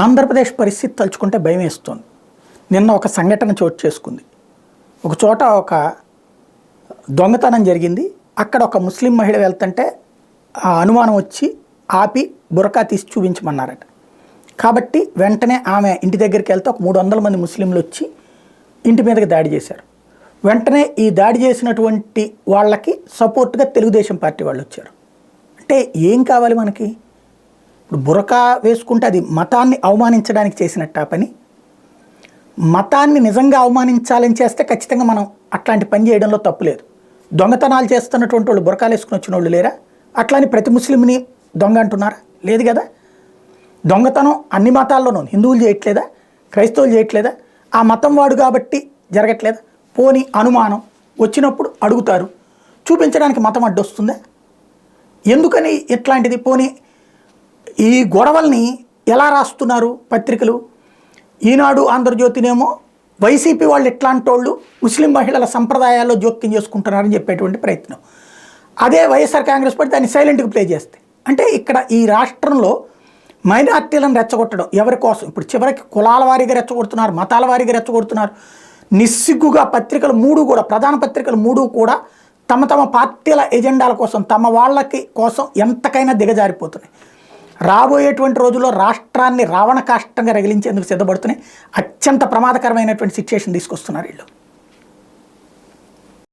ఆంధ్రప్రదేశ్ పరిస్థితి తలుచుకుంటే భయం వేస్తుంది. నిన్న ఒక సంఘటన చోటు చేసుకుంది. ఒక చోట ఒక దొంగతనం జరిగింది. అక్కడ ఒక ముస్లిం మహిళ వెళ్తుంటే ఆ అనుమానం వచ్చి ఆపి బురకా తీసి చూపించమన్నారట. కాబట్టి వెంటనే ఆమె ఇంటి దగ్గరికి వెళ్తే ఒక 300 మంది ముస్లింలు వచ్చి ఇంటి మీదకి దాడి చేశారు. వెంటనే ఈ దాడి చేసినటువంటి వాళ్ళకి సపోర్ట్గా తెలుగుదేశం పార్టీ వాళ్ళు వచ్చారు. అంటే ఏం కావాలి మనకి? ఇప్పుడు బురకా వేసుకుంటే అది మతాన్ని అవమానించడానికి చేసినట్టు ఆ పని. మతాన్ని నిజంగా అవమానించాలని చేస్తే ఖచ్చితంగా మనం అట్లాంటి పని చేయడంలో తప్పులేదు. దొంగతనాలు చేస్తున్నటువంటి వాళ్ళు బురకాలు వేసుకుని వచ్చిన వాళ్ళు లేరా? అట్లాని ప్రతి ముస్లింని దొంగ అంటున్నారా? లేదు కదా. దొంగతనం అన్ని మతాల్లోనూ హిందువులు చేయట్లేదా? క్రైస్తవులు చేయట్లేదా? ఆ మతం వాడు కాబట్టి జరగట్లేదా? పోని అనుమానం వచ్చినప్పుడు అడుగుతారు, చూపించడానికి మతం అడ్డొస్తుందా? ఎందుకని ఇట్లాంటిది? పోని ఈ గొడవల్ని ఎలా రాస్తున్నారు పత్రికలు? ఈనాడు ఆంధ్రజ్యోతినేమో వైసీపీ వాళ్ళు ఎట్లాంటి వాళ్ళు ముస్లిం మహిళల సంప్రదాయాల్లో జోక్యం చేసుకుంటున్నారని చెప్పేటువంటి ప్రయత్నం. అదే వైఎస్ఆర్ కాంగ్రెస్ పార్టీ దాన్ని సైలెంట్గా ప్లే చేస్తే, అంటే ఇక్కడ ఈ రాష్ట్రంలో మైనార్టీలను రెచ్చగొట్టడం ఎవరి కోసం? ఇప్పుడు చివరికి కులాల వారీగా రెచ్చగొడుతున్నారు, మతాల వారీగా రెచ్చగొడుతున్నారు. నిస్సిగ్గుగా పత్రికలు మూడు కూడా, ప్రధాన పత్రికలు మూడు కూడా తమ తమ పార్టీల ఎజెండాల కోసం, తమ వాళ్ళకి కోసం ఎంతకైనా దిగజారిపోతున్నాయి. రాబోయేటువంటి రోజుల్లో రాష్ట్రాన్ని రావణ కాష్టంగా రగిలించేందుకు సిద్ధపడుతున్నాయి. అత్యంత ప్రమాదకరమైనటువంటి సిచ్యుయేషన్ తీసుకొస్తున్నారు వీళ్ళు.